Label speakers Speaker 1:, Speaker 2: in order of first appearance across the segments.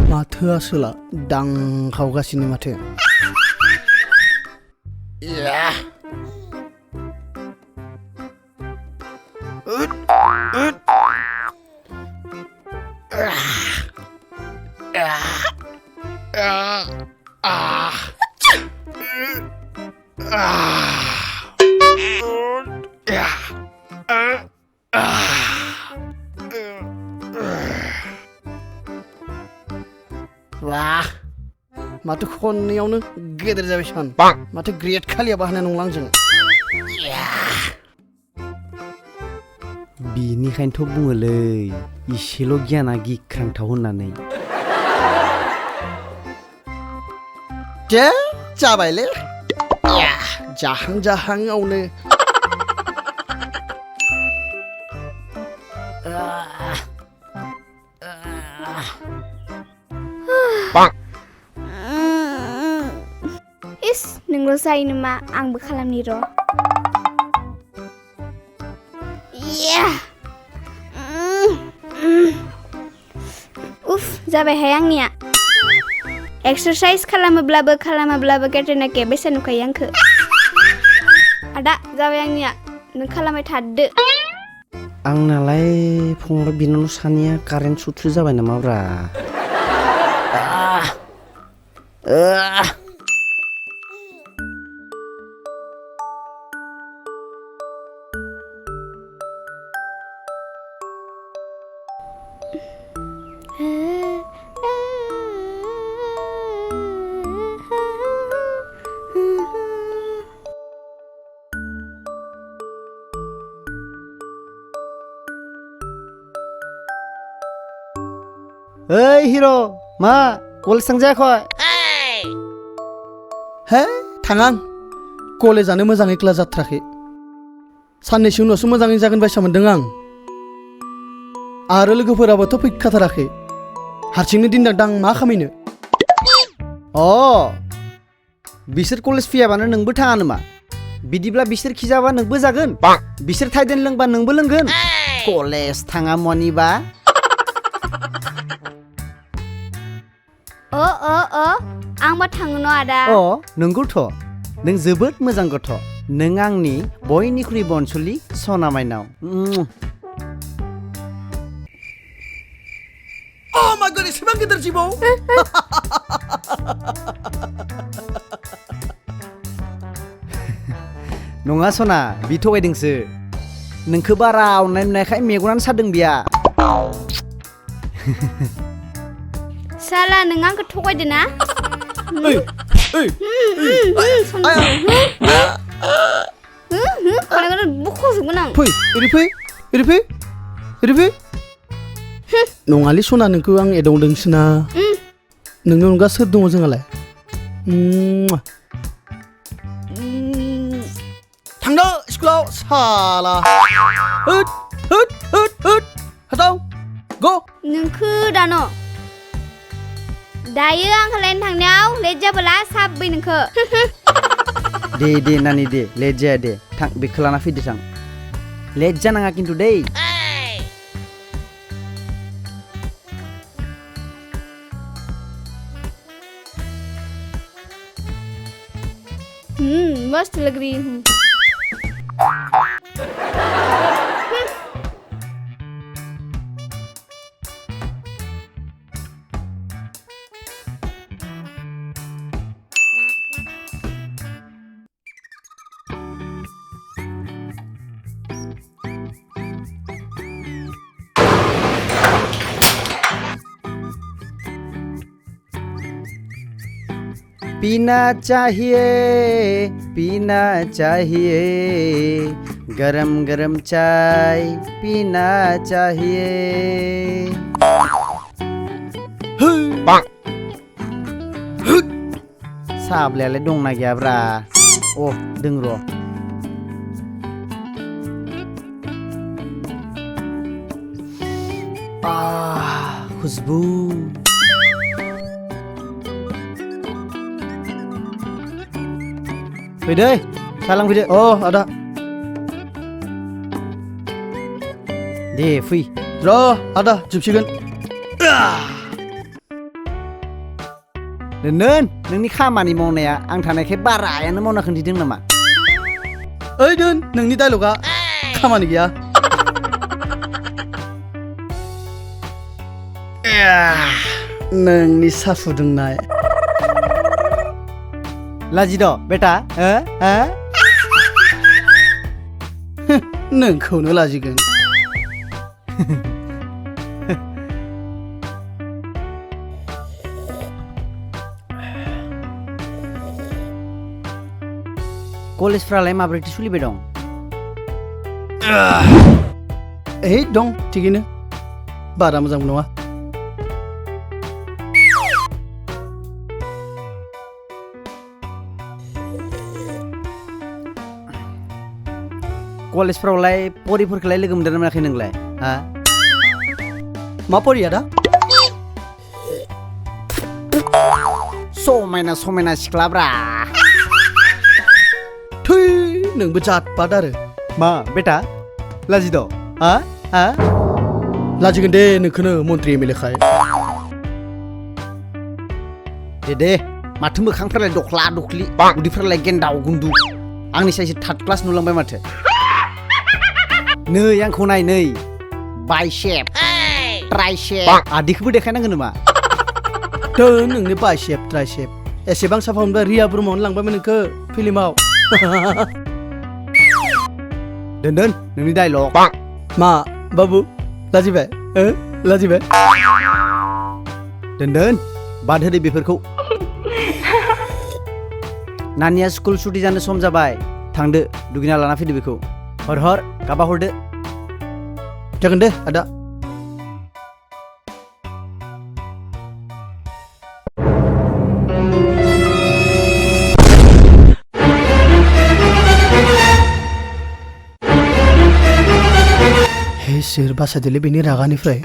Speaker 1: माथो आसोला दांखावगासिनो माथो wah माथो खननैयावनो गेदेर जाबाय सान माथो ग्रेड खालियाबा हानाय नंला आंजों
Speaker 2: बिनिखायनोथ' बुङोलै इसेल' गियाना गिख्रांथाव होननानै
Speaker 1: दे जाबायलै जाहां जाहांआवनो
Speaker 3: इस नोंल' जायो नामा आंबो खालामनि र' उफ जाबायहाय आंनिया एक्सारसाइज खालामाब्लाबो केटरिनाके बेसे नुखायो आंखो आदा जाबाय आंनिया नों खालामबाय थादो
Speaker 2: आंनालाय फंबाय बिनानाव सानैया कारेन्ट सुथु जाबाय नामाब्रा ओइ हिरो मा कलेज थांजायाखै
Speaker 1: हे थाङा आं कलेजानो मोजाङै क्लास जाथाराखै साननैसो उनावसो मोजाङै जागोन बायसा मोनदों आं आरो लोगोफोराबोथ' फैखाथाराखै हारसिंनो दिनदां मा खामायनो
Speaker 2: बिसोर कलेज फैयाबानो नोंबो थाङा नामा बिदिब्ला बिसोर खिजाबा नोंबो जागोन बिसोर थाइदेन लोंबा नोंबो लोंगोन कलेज थाङा मनिबा
Speaker 3: आंबा थाङो न' आदा
Speaker 2: नंगौथ' नों जोबोद मोजां गथ' नों आंनि बयनिख्रुइबो अनसुलि सना माइनाव
Speaker 1: Oh my god, एसेबां गिदिर जिबौ
Speaker 2: नङा सना बि थगायदोंसो नोंखौ बारा अननाय नुनायखाय मेगनानो सादों बिया
Speaker 3: साला नों आंखौ थगायदो ना बुख'जोबगोन आं
Speaker 1: फै ओरै फै नङालै सना नोंखौ आं एदावदोंसो ना नोंनि अनगा सोर दङ जोंहालाय थांदो स्कुलाव साला होद हाथाव गो
Speaker 3: नोंखौ दानो दायो आं खालायनो थांनायाव लेट जाबोला साबै नोंखौ
Speaker 2: दे नानि दे लेट जाया दे थां बेखौ लाना फैदो थां लेट जानाङा खिन्थु दै
Speaker 3: मस्त लग रही हूँ
Speaker 2: पीना चाहिए गरम गरम चाय पीना चाहिए साब्लायालाय दंना गैयाब्रा दों र' खुशबु फैदो सालां फैदो
Speaker 1: आदा
Speaker 2: दे फै
Speaker 1: र' आदा जोबसिगोन
Speaker 2: दोन नोंनि खामानि मावनाया आं थानायखाय बारायानो मावना खोन्थिदों नामा
Speaker 1: ओइ दोन नोंनि डायलगा खामानि गैया नोंनि सा फुदुंनाय
Speaker 2: लाजिद' बेटा
Speaker 1: नोंखौनो लाजिगोन
Speaker 2: कलेजफ्रालाय माब्रैथो सोलिबाय दं
Speaker 1: ओइ दं थिगैनो बारा मोजांबो नङा
Speaker 2: कलेजफ्रावलाय परिफोरखौलाय लोगो मोनदों ना मोनाखै नोंलाय हा
Speaker 1: मा परि आदा
Speaker 2: समायना समायना सिख्लाब्रा
Speaker 1: थै नोंबो जात बाद आरो
Speaker 2: मा बेटा लाजिद' हा
Speaker 1: लाजिगोन दे नोंखौनो मन्त्रि एम एल ए खाय
Speaker 2: दे माथो मोखांफ्रालाय दख्ला दख्लि उदैफ्रालाय गेन्दाव गुन्दु आंनि साइसे थार्ड क्लास नुलांबाय माथो नै आंखौ नाय नै बाइसेप ट्राइसेप आदिखौबो देखायनांगोन नामा
Speaker 1: दोन नोंनि बाइसेप ट्राइसेप एसेबां साफा मोनबा रिया ब्रह्मआवनो लांबायमोन नोंखौ फिल्माव
Speaker 2: दोन नोंनि डायलग
Speaker 1: मा बाबु लाजिबाय लाजिबाय
Speaker 2: दोन बाद होदो बेफोरखौ नानिया स्कुल सुटि जानो सम जाबाय थांदो दुगैना लाना फैदो बेखौ हर गाबा हरदो
Speaker 1: जागोन दे आदा हे सोर बासायदोलै बेनि रागानिफ्राय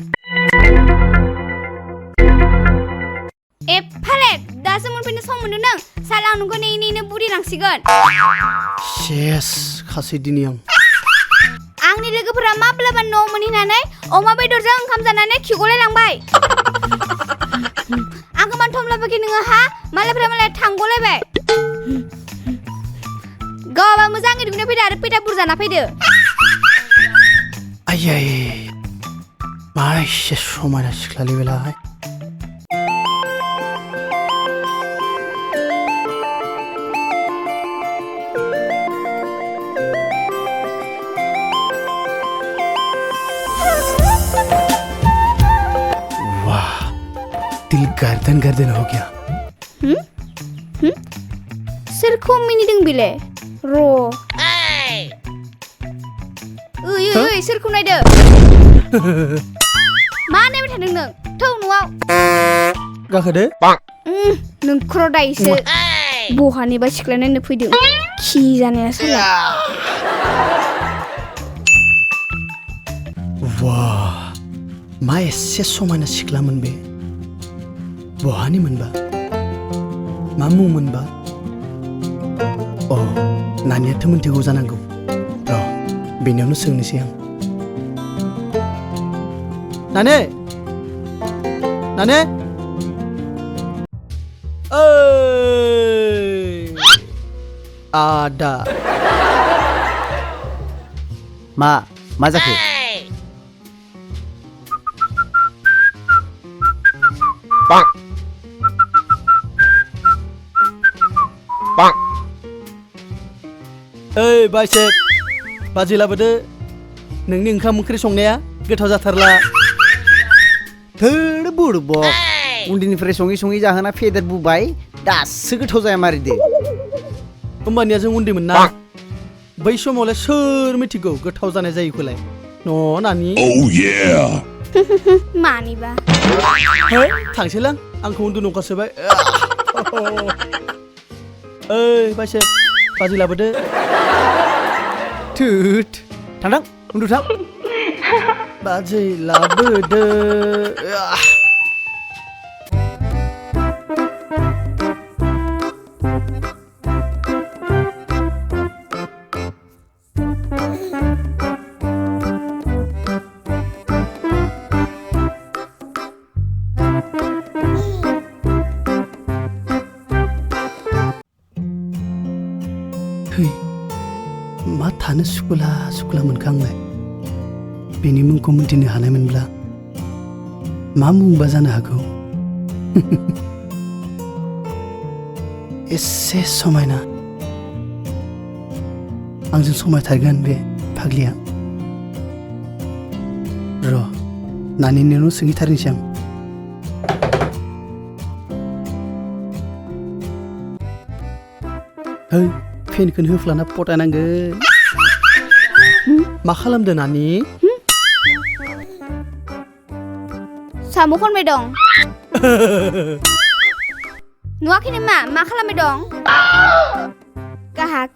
Speaker 3: एफाले दासो मोनफैनो सम मोनदों नों साला आं नोंखौ नेयै नेयैनो बुरिनांसिगोन
Speaker 1: सेस खासै दिनै
Speaker 3: आंनि लोगोफोरा माब्लाबा न' मोनहैनानै अमा बेदरजों ओंखाम जानानै खिगलायलांबाय आंखौ मानो थमलाबाखै नोङो हा मालायफ्रा मालाय थांगलायबाय गावबा मोजाङै दुगैना फैदो आरो पेटा बुरजाना फैदो
Speaker 1: आयै मा एसे समायना सिख्लालै बेलाय दिल गर्दन गर्दन हो गया
Speaker 3: सोरखौ मिनिदों बिलाय र' ओइ सोरखौ नायदो मा नायबाय थादों नों थौ न'आव
Speaker 1: गाखोदो
Speaker 3: नों खर' दायोसो बहानिबा सिख्ला नायनो फैदों खि जानाया साला
Speaker 1: वाह मा एसे समायना सिख्लामोन बे बहानि मोनबा मा मुं मोनबा नानियाथ' मोनथिगौ जानांगौ र' बेनियावनो सोंनोसै आं नाने आदा
Speaker 2: मा जाखो
Speaker 1: ओइ बाइसेप बाजै लाबोदो नोंनि ओंखाम ओंख्रि संनाया गोथाव जाथारला
Speaker 2: थोर बुरबक उन्दैनिफ्राय सङै जाहोना फेदेरबोबाय दासो गोथाव जाया मारिदो
Speaker 1: होमबानिया जों उन्दैमोन ना बै समावलाय सोर मिथिगौ गोथाव जानाय जायोखौलाय न' नानि
Speaker 3: मानिबा
Speaker 1: थांसैलां आंखौ उन्दु नंखासोबाय ओइ बाइसेप बाजै लाबोदो
Speaker 2: थोद थांदां उन्दुथां
Speaker 1: बाजै लाबोदो मा थानो सुकुला सुकुला मोनखो आंलाय बेनि मुंखौ मिन्थिनो हानायमोनब्ला मा मुंबा जानो हागौ एसे समायना आंजों समायथारगोन बे फाग्लिया र' नानिनि न' सोंहैथारनोसै आं है फेनखौनो होफ्लाना पटायनांगोन मा खालामदों नानि
Speaker 3: साम' खनबाय दं नुवाखै नामा मा खालामबाय दं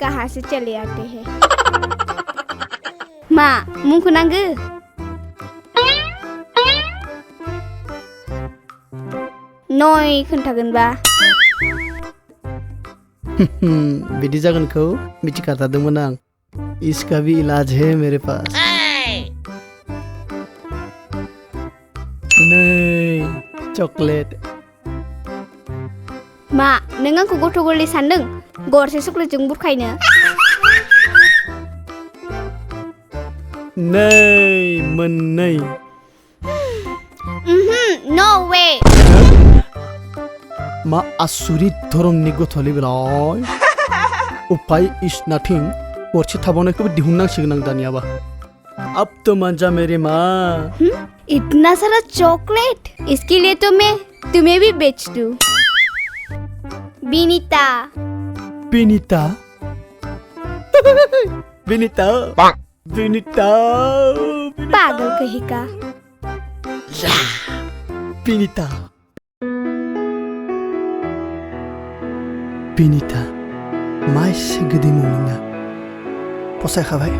Speaker 3: काहा से चले आते हैं मा मुंखौ नांगो नय खोन्थागोनबा
Speaker 1: बिदि जागोनखौ मिथिखाथारदोंमोन आं इसका भी इलाज है मेरे पास नै चॉकलेट
Speaker 3: मा नों आंखौ गथ' गोरलै सानदों गरसे चक्लेटजों बुरखायनो
Speaker 1: नै मोननै
Speaker 3: नो वे
Speaker 1: मा आसुरित धरननि गथ'लै बेलाय उपाय इज नाथिं गरसे थाबावनायखौबो दिहुननांसिगोन आं दानियाबा अब तो मान जा मेरी माँ
Speaker 3: इतना सारा चॉकलेट इसके लिए तो मैं तुम्हें भी बेच दूं बिनीता
Speaker 1: बिनीता बिनीता बिनीता
Speaker 3: पागल कहीं का
Speaker 1: बिनीता बिनीता मा एसे गोदै मुं नोंना फसायखाबाय